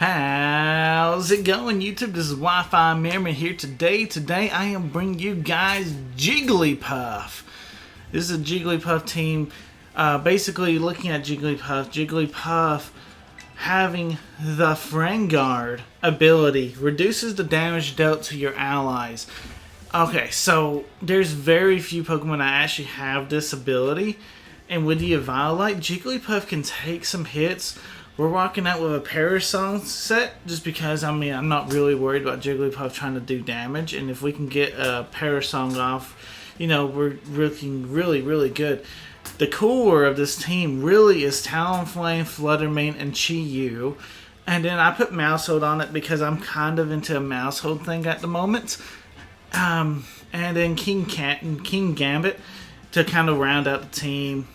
How's it going, YouTube? This is Wi-Fi Merriman here today. Today I am bringing you guys Jigglypuff. This is a Jigglypuff team. Basically looking at Jigglypuff having the Friend Guard ability reduces the damage dealt to your allies. Okay, so there's very few Pokemon that actually have this ability. And with the Eviolite, Jigglypuff can take some hits. We're walking out with a Parasong set just because, I'm not really worried about Jigglypuff trying to do damage. And if we can get a Parasong off, we're looking really, really good. The core of this team really is Talonflame, Fluttermane, and Chi-Yu. And then I put Mousehold on it because I'm kind of into a Mousehold thing at the moment. And then King Gambit to kind of round out the team.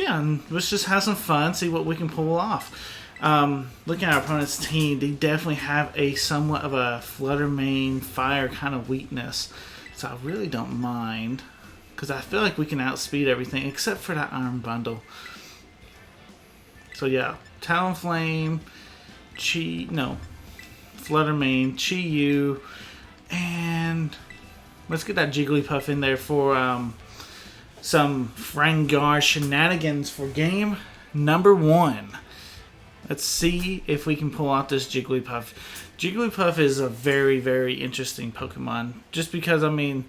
And let's just have some fun, see what we can pull off. Looking at our opponent's team, they definitely have a somewhat of a Fluttermane fire kind of weakness. So I really don't mind, because I feel like we can outspeed everything except for that Iron Bundle. So yeah, Talonflame, Fluttermane, Chi-Yu, and let's get that Jigglypuff in there for some Friend Guard shenanigans for game number 1. Let's see if we can pull out this Jigglypuff. Jigglypuff is a very, very interesting Pokemon. Just because, it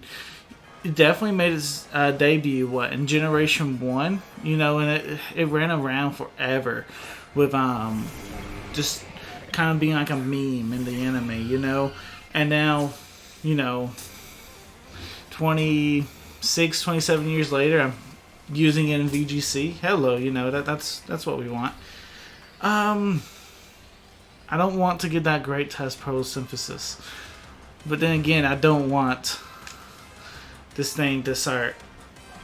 definitely made its debut, in Generation 1? And it ran around forever with just kind of being like a meme in the anime, And now, 27 years later, I'm using it in VGC. Hello, that's what we want. I don't want to get that great test photosynthesis, but then again, I don't want this thing to start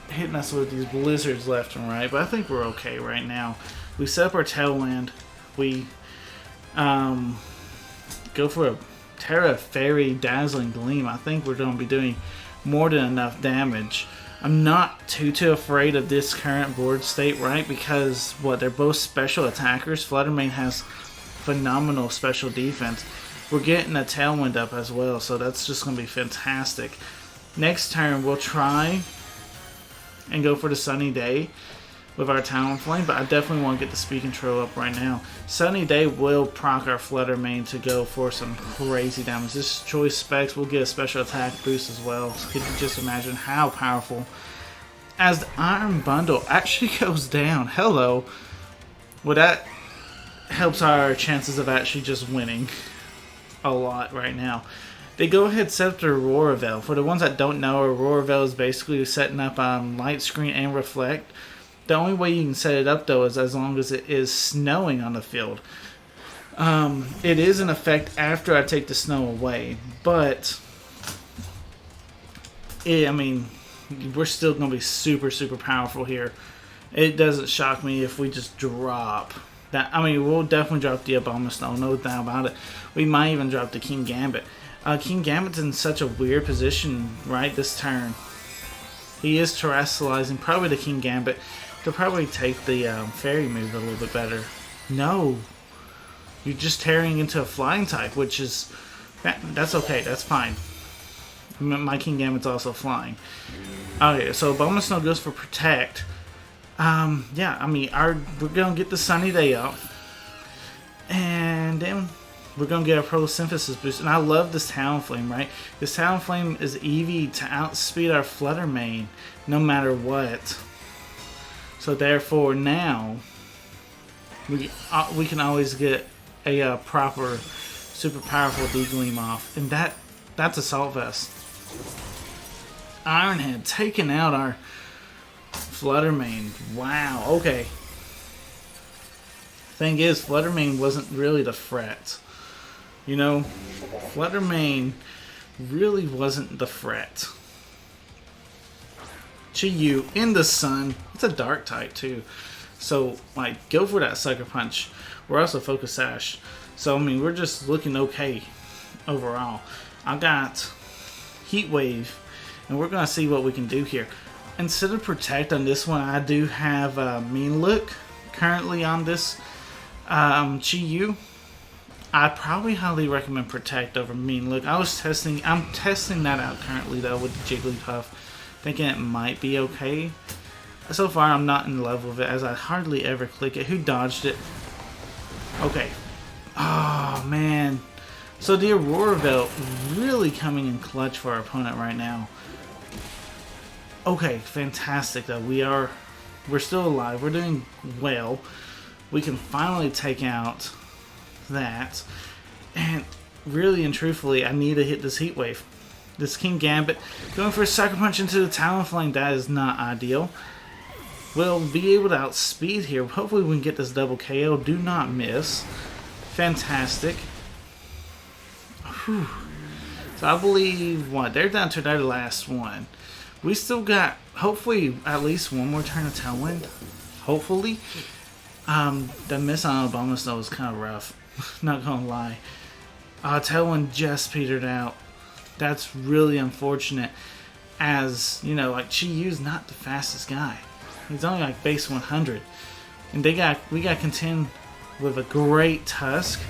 hitting us with these blizzards left and right. But I think we're okay right now. We set up our Tailwind. We go for a Terra Fairy Dazzling Gleam. I think we're going to be doing more than enough damage. I'm not too afraid of this current board state, right? Because they're both special attackers. Fluttermane has phenomenal special defense. We're getting a Tailwind up as well, so that's just going to be fantastic. Next turn, we'll try and go for the Sunny Day with our Talonflame, but I definitely want to get the speed control up right now. Sunny Day will proc our Fluttermane to go for some crazy damage. This choice specs will get a special attack boost as well. So could you just imagine how powerful? As the Iron Bundle actually goes down. Hello. Well, that helps our chances of actually just winning a lot right now. They go ahead and set up the Aurora Veil. For the ones that don't know, Aurora Veil is basically setting up Light Screen and Reflect. The only way you can set it up, though, is as long as it is snowing on the field. It is in effect after I take the snow away, but we're still going to be super, super powerful here. It doesn't shock me if we just drop that. We'll definitely drop the Abomasnow, no doubt about it. We might even drop the King Gambit. King Gambit's in such a weird position, right, this turn. He is terrestrializing, probably the King Gambit. They'll probably take the fairy move a little bit better. No. You're just tearing into a flying type, which is... That's okay. That's fine. My King Gambit's also flying. Okay, so Abomasnow goes for Protect. We're going to get the Sunny Day up. And then we're going to get a photosynthesis boost. And I love this Talonflame, right? This Talonflame is EV to outspeed our Fluttermane no matter what. So therefore now we can always get a proper super powerful D-Gleam off, and that's Assault Vest. Ironhead taking out our Fluttermane. Wow. Okay. Thing is, Fluttermane wasn't really the threat. Fluttermane really wasn't the threat. Chi-Yu in the sun. It's a dark type too. So go for that Sucker Punch. We're also Focus Sash. So we're just looking okay overall. I got Heat Wave, and we're gonna see what we can do here. Instead of Protect on this one, I do have Mean Look currently on this Chi-Yu. I probably highly recommend Protect over Mean Look. I'm testing that out currently though with the Jigglypuff, thinking it might be okay. So far I'm not in love with it as I hardly ever click it. Who dodged it? Okay. Oh man. So the Aurora Belt really coming in clutch for our opponent right now. Okay, fantastic though. We're still alive. We're doing well. We can finally take out that. And really and truthfully, I need to hit this Heat Wave. This King Gambit going for a Sucker Punch into the Talonflame, that is not ideal. We'll be able to outspeed here. Hopefully we can get this double KO. Do not miss. Fantastic. Whew. So I believe, what, they're down to their last one. We still got, hopefully, at least one more turn of Tailwind. Hopefully. The miss on Obama Snow was kind of rough. Not gonna lie. Tailwind just petered out. That's really unfortunate. As, you know, like, Chi-Yu's not the fastest guy. He's only like base 100. And we got to contend with a great Tusk.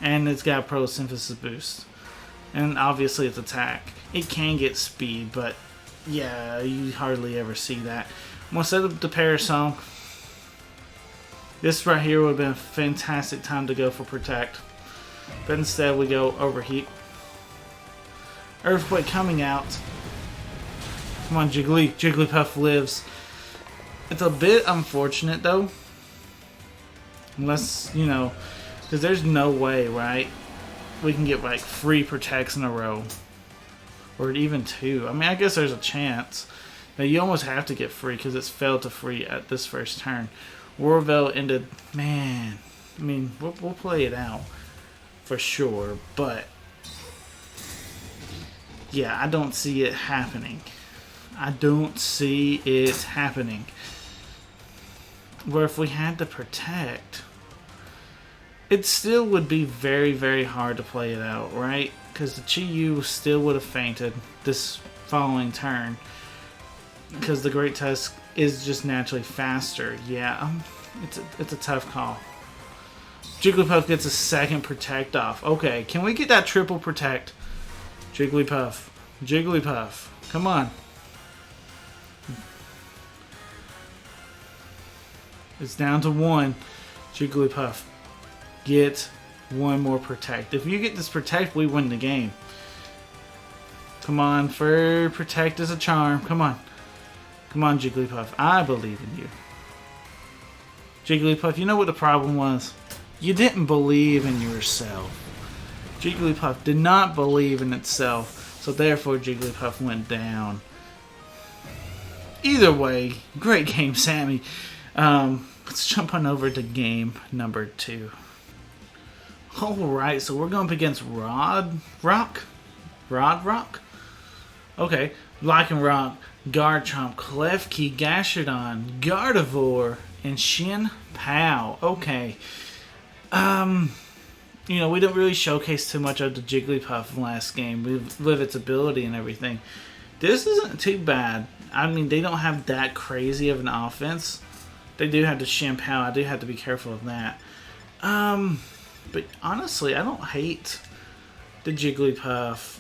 And it's got a Pro Synthesis boost. And obviously it's attack. It can get speed, but yeah, you hardly ever see that. I'm going to set up the Parasong. This right here would have been a fantastic time to go for Protect. But instead we go Overheat. Earthquake coming out. Come on, Jigglypuff lives. It's a bit unfortunate though. Unless, you know, because there's no way, right? We can get like 3 Protects in a row. Or even 2. I mean, I guess there's a chance. Now, you almost have to get free because it's failed to free at this first turn. Warvel ended, man. I mean, we'll play it out for sure, but yeah, I don't see it happening. I don't see it happening. Where if we had to Protect, it still would be very, very hard to play it out, right? Because the Chi-Yu still would have fainted this following turn. Because the Great Tusk is just naturally faster. Yeah, it's a tough call. Jigglypuff gets a second Protect off. Okay, can we get that triple Protect? Jigglypuff. Jigglypuff. Come on. It's down to 1. Jigglypuff. Get one more Protect. If you get this Protect, we win the game. Come on, for Protect is a charm. Come on. Come on, Jigglypuff. I believe in you. Jigglypuff, you know what the problem was? You didn't believe in yourself. Jigglypuff did not believe in itself, so therefore Jigglypuff went down. Either way, great game, Sammy. Let's jump on over to game number 2. Alright, so we're going up against Rod Rock? Okay, Lycanroc, Garchomp, Klefki, Gastrodon, Gardevoir, and Shin Pao. Okay. You know, we didn't really showcase too much of the Jigglypuff last game with its ability and everything. This isn't too bad. I mean, they don't have that crazy of an offense. They do have the Shin Pao. I do have to be careful of that. But honestly, I don't hate the Jigglypuff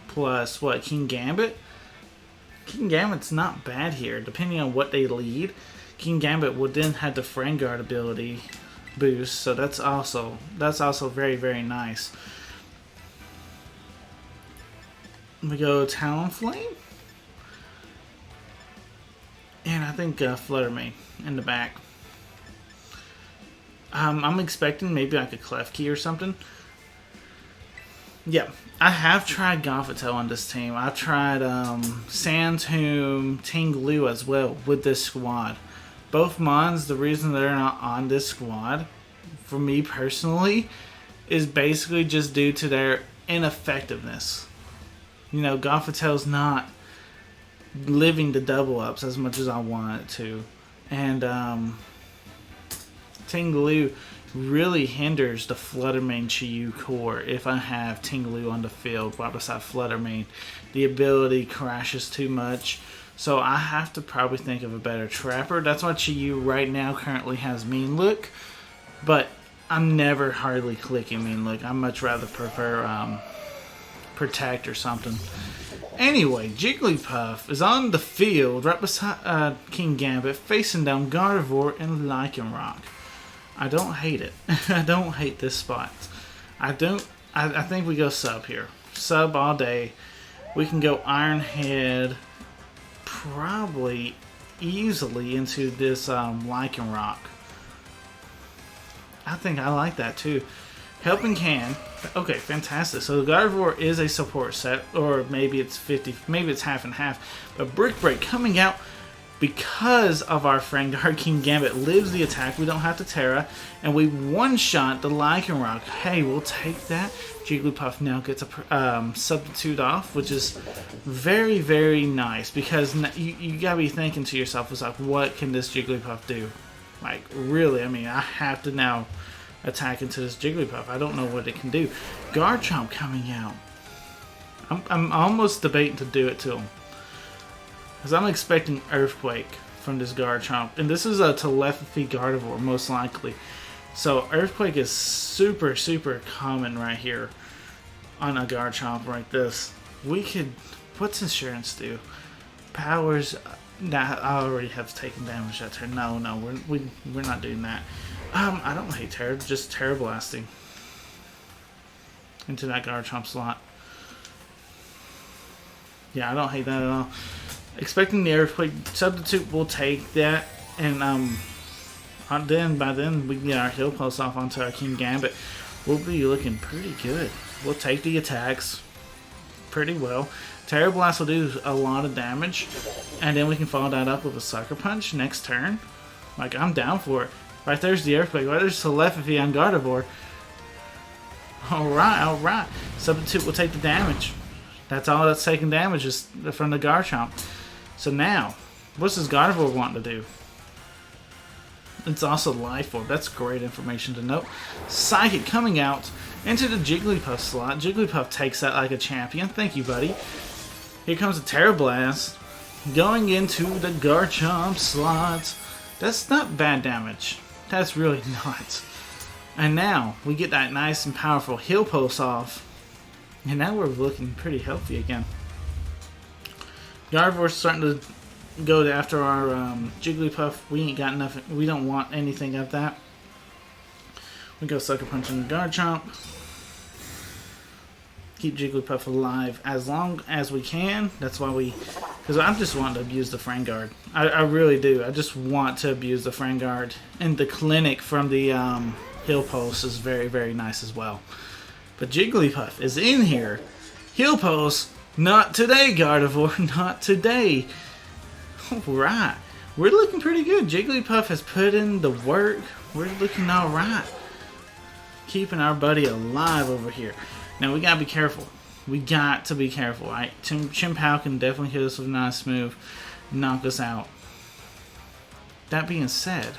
plus, what, King Gambit? King Gambit's not bad here, depending on what they lead. King Gambit would then have the Friend Guard ability boost, so that's also very, very nice. We go Talonflame. And I think Flutter Mane in the back. I'm expecting maybe like a Klefki or something. Yeah, I have tried Gothitelle on this team. I've tried Sandtomb, Tinglu as well with this squad. Both Mons, the reason they're not on this squad, for me personally, is basically just due to their ineffectiveness. You know, Gothitelle's not living the double ups as much as I want it to. And Tinglu really hinders the Flutter Mane Chi-Yu core if I have Tinglu on the field right beside Flutter Mane. The ability crashes too much. So I have to probably think of a better trapper. That's why Chi-Yu right now currently has Mean Look. But I'm never hardly clicking. I mean, look, I much rather prefer Protect or something. Anyway, Jigglypuff is on the field right beside King Gambit, facing down Gardevoir and Lycanroc. I don't hate it. I don't hate this spot. I think we go sub here. Sub all day. We can go Iron Head probably easily into this Lycanroc. I think I like that too. Helping Can. Okay, fantastic. So the Gardevoir is a support set, or maybe it's 50, maybe it's half and half. But Brick Break coming out because of our friend King Gambit lives the attack. We don't have to Terra, and we one-shot the Lycanroc. Hey, we'll take that. Jigglypuff now gets a substitute off, which is very, very nice, because you gotta be thinking to yourself, it's like, what can this Jigglypuff do? Like, really, I mean, I have to now attack into this Jigglypuff. I don't know what it can do. Garchomp coming out. I'm almost debating to do it to him, because I'm expecting Earthquake from this Garchomp. And this is a Telepathy Gardevoir, most likely. So Earthquake is super, super common right here on a Garchomp like this. We could... What's Insurance do? Powers... Nah, I already have taken damage that turn. No, we're not doing that. I don't hate Terra, just Terra Blasting into that Garchomp slot. Yeah, I don't hate that at all. Expecting the Earthquake substitute, will take that, and by then we can get our Heal Pulse off onto our King Gambit. We'll be looking pretty good. We'll take the attacks pretty well. Terra Blast will do a lot of damage, and then we can follow that up with a Sucker Punch next turn. Like, I'm down for it. Right there's the Earthquake. Right there's Telepathy on Gardevoir. Alright. Substitute will take the damage. That's all that's taking damage is from the Garchomp. So now, what's this Gardevoir want to do? It's also Life Orb. That's great information to note. Psychic coming out into the Jigglypuff slot. Jigglypuff takes that like a champion. Thank you, buddy. Here comes the Terra Blast going into the Garchomp slot. That's not bad damage. That's really not. And now we get that nice and powerful Heal Pulse off. And now we're looking pretty healthy again. Gardevoir's starting to go after our Jigglypuff. We ain't got nothing. We don't want anything of that. We go Sucker Punch on the Garchomp. Keep Jigglypuff alive as long as we can. That's why because I just want to abuse the Frangard. I really do. I just want to abuse the Frangard. And the Clinic from the Heal Pulse is very, very nice as well. But Jigglypuff is in here. Heal Pulse, not today, Gardevoir, not today. Alright, we're looking pretty good. Jigglypuff has put in the work. We're looking alright. Keeping our buddy alive over here. Now we gotta be careful. We got to be careful, right? Chimpao can definitely hit us with a nice move, knock us out. That being said,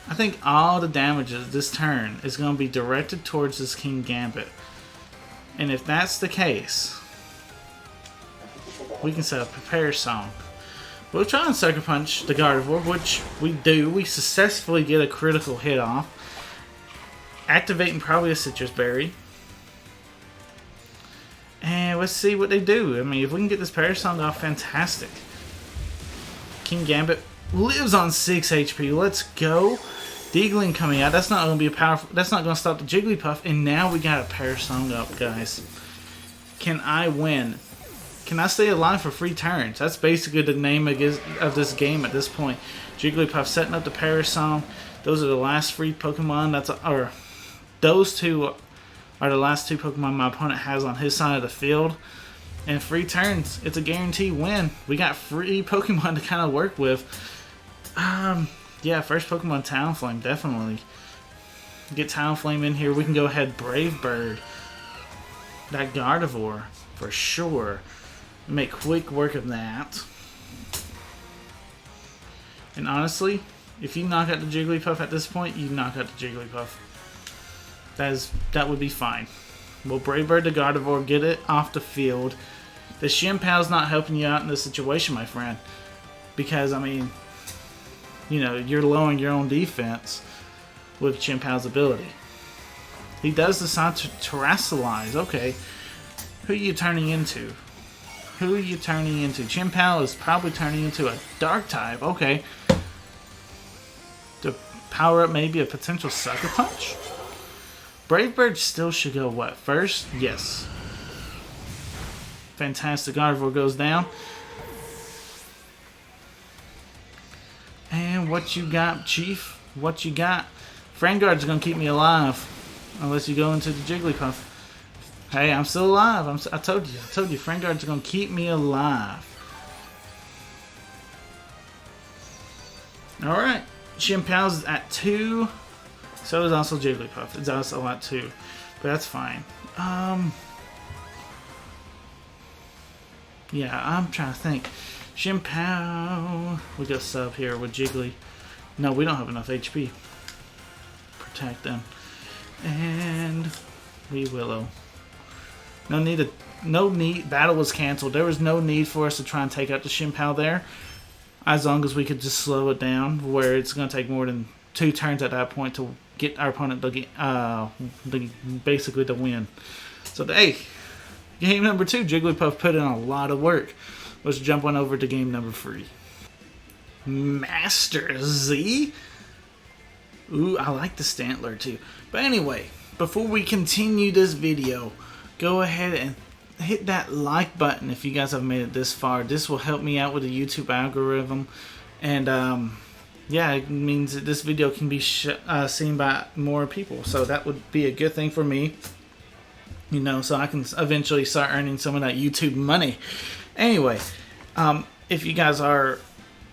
I think all the damages this turn is going to be directed towards this King Gambit. And if that's the case, we can set up Prepare Song. We'll try and Sucker Punch the Gardevoir, which we do. We successfully get a critical hit off. Activating probably a Citrus Berry. And let's see what they do. I mean, if we can get this Parasong off, fantastic. King Gambit lives on 6 HP. Let's go. Deagling coming out. That's not going to be a powerful. That's not going to stop the Jigglypuff. And now we got a Parasong up, guys. Can I win? Can I stay alive for 3 turns? That's basically the name of this game at this point. Jigglypuff setting up the Parasong. Those are the last 3 Pokemon. Those 2 are the last 2 Pokemon my opponent has on his side of the field. And 3 turns, it's a guaranteed win. We got 3 Pokemon to kind of work with. Yeah, first Pokemon Talonflame, definitely. Get Talonflame in here. We can go ahead Brave Bird. That Gardevoir, for sure. Make quick work of that. And honestly, if you knock out the Jigglypuff at this point, you knock out the Jigglypuff. That would be fine. We'll Brave Bird the Gardevoir, get it off the field. The Chimpao's not helping you out in this situation, my friend. Because, I mean, you know, you're lowering your own defense. with Chien-Pao's ability. He does decide to terrestrialize. Okay. Who are you turning into? Who are you turning into? Chien-Pao is probably turning into a dark type. Okay. To power up maybe a potential Sucker Punch? Brave Bird still should go what? First? Yes. Fantastic. Gardevoir goes down. And what you got, Chief? What you got? Frangard's gonna keep me alive. Unless you go into the Jigglypuff. Hey, I'm still alive. I told you. Frangard's gonna keep me alive. Alright. Chien-Pao's at 2. So is also Jigglypuff. It's also at 2. But that's fine. Yeah, I'm trying to think. Chien-Pao. We got sub here with Jiggly. No, we don't have enough HP. Protect them. And we Willow. No need. Battle was canceled. There was no need for us to try and take out the Chien-Pao there. As long as we could just slow it down, where it's going to take more than 2 turns at that point to get our opponent to get, basically to win. So, hey, game number 2, Jigglypuff put in a lot of work. Let's jump on over to game number 3. Master Z? Ooh, I like the Stantler too. But anyway, before we continue this video, go ahead and hit that like button if you guys have made it this far. This will help me out with the YouTube algorithm. And yeah, it means that this video can be seen by more people. So that would be a good thing for me. You know, so I can eventually start earning some of that YouTube money. Anyway, if you guys are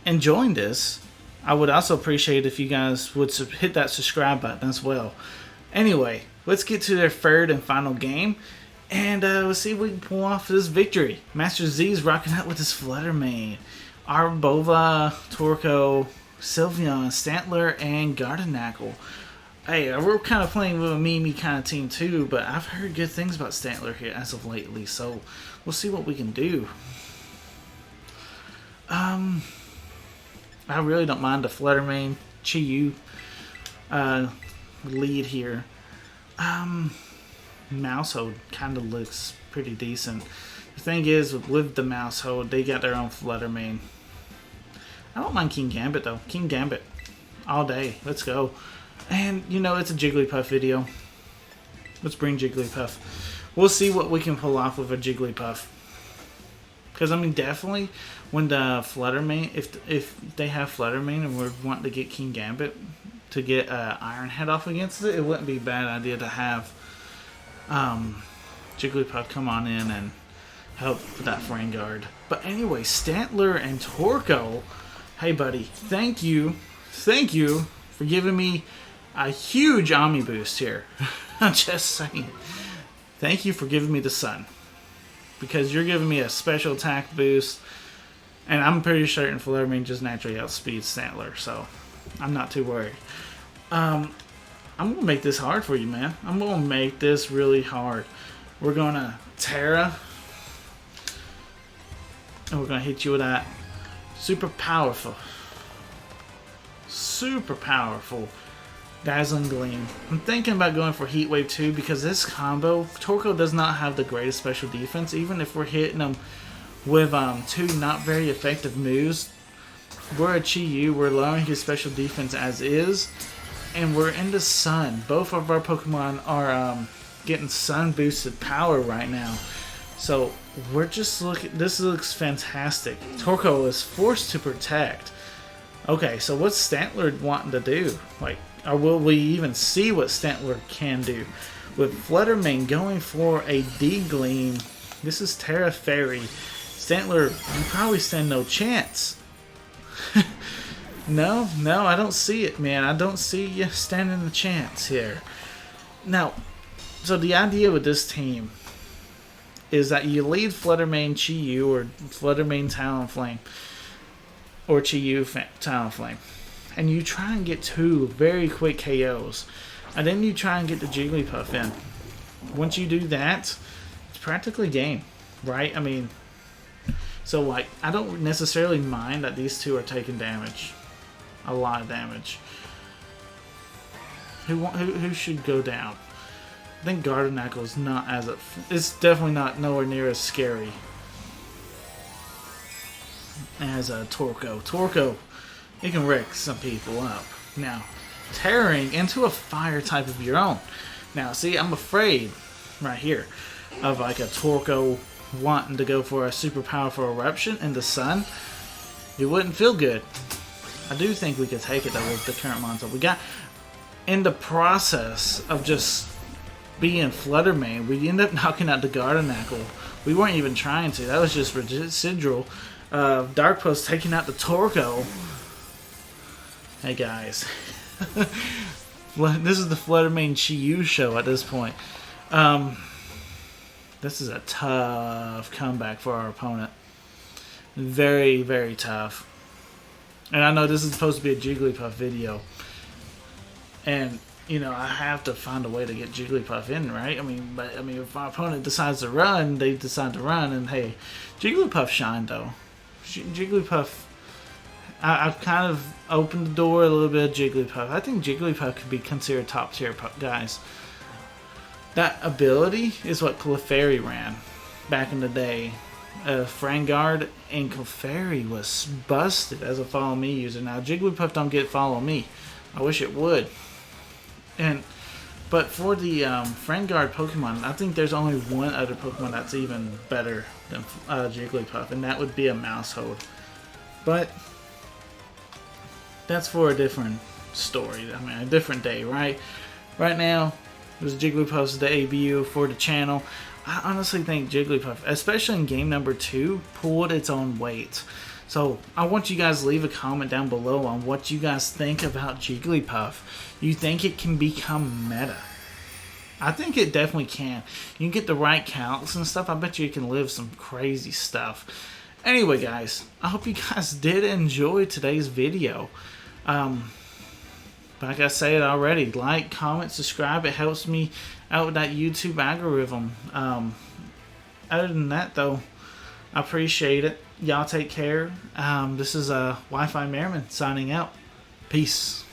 enjoying this, I would also appreciate if you guys would hit that subscribe button as well. Anyway, let's get to their third and final game, and let's see if we can pull off this victory. Master Z's rocking out with his Flutter Mane. Arbova, Torkoal, Sylveon, Stantler, and Gardenackle. Hey, we're kind of playing with a Mimi kind of team too, but I've heard good things about Stantler here as of lately, so we'll see what we can do. I really don't mind the Flutter Mane Chi-Yu lead here. Mousehold kind of looks pretty decent. The thing is, with the Mousehold, they got their own Flutter Mane. I don't mind King Gambit though. King Gambit all day. Let's go. And you know, it's a Jigglypuff video. Let's bring Jigglypuff. We'll see what we can pull off with a Jigglypuff. Because I mean, definitely when the Flutter Mane, if they have Flutter Mane and we're wanting to get King Gambit to get Iron Head off against it, it wouldn't be a bad idea to have Jigglypuff come on in and help with that Frangard. But anyway, Stantler and Torkoal, hey buddy, thank you for giving me a huge Omni boost here. I'm just saying. Thank you for giving me the sun. Because you're giving me a special attack boost. And I'm pretty certain Flutter Mane just naturally outspeeds Stantler. So, I'm not too worried. I'm going to make this hard for you, man. I'm going to make this really hard. We're going to Terra. And we're going to hit you with that super powerful Dazzling Gleam. I'm thinking about going for Heat Wave 2 because this combo, Torkoal does not have the greatest special defense. Even if we're hitting him with 2 not very effective moves, we're a Chi-Yu, we're lowering his special defense as is, and we're in the sun. Both of our Pokemon are getting sun boosted power right now. So we're just looking, this looks fantastic. Torkoal is forced to protect. Okay, so what's Stantler wanting to do? Like, or will we even see what Stantler can do? With Flutter Mane going for a D-Gleam, this is Terra Fairy. Stantler, you probably stand no chance. No, I don't see it, man. I don't see you standing a chance here. Now, so the idea with this team is that you lead Flutter Mane Chi-Yu or Flutter Mane Talonflame or Chi-Yu Talonflame, and you try and get 2 very quick KOs, and then you try and get the Jigglypuff in. Once you do that, it's practically game, right? I mean, so like, I don't necessarily mind that these 2 are taking damage, a lot of damage. Who should go down? I think Gardenackle is not as it's definitely not nowhere near as scary as Torkoal. Torkoal, it can wreck some people up. Now, tearing into a fire type of your own. Now, see, I'm afraid right here of like a Torkoal wanting to go for a super powerful eruption in the sun. It wouldn't feel good. I do think we could take it though with the current monster we got. In the process of just being Flutter Mane, we end up knocking out the Gardenackle. We weren't even trying to. That was just residual. Dark Post taking out the Torkoal. Hey guys. This is the Flutter Mane Chi-Yu show at this point. This is a tough comeback for our opponent. Very, very tough. And I know this is supposed to be a Jigglypuff video. And, you know, I have to find a way to get Jigglypuff in, right? I mean, if my opponent decides to run, they decide to run. And, hey, Jigglypuff shined, though. Jigglypuff, I've kind of opened the door a little bit of Jigglypuff. I think Jigglypuff could be considered top tier guys. That ability is what Clefairy ran back in the day. Frangard and Clefairy was busted as a follow me user. Now Jigglypuff don't get follow me. I wish it would. But for the Frangard Pokemon, I think there's only one other Pokemon that's even better than Jigglypuff, and that would be a Mousehold. But that's for a different story. I mean, a different day, right? Right now, it was Jigglypuff's debut for the channel. I honestly think Jigglypuff, especially in game number 2, pulled its own weight. So I want you guys to leave a comment down below on what you guys think about Jigglypuff. You think it can become meta? I think it definitely can. You can get the right counts and stuff. I bet you can live some crazy stuff. Anyway, guys, I hope you guys did enjoy today's video. Like I said already, like, comment, subscribe. It helps me out with that YouTube algorithm. Other than that, though, I appreciate it. Y'all take care. This is Wi-Fi Merriman signing out. Peace.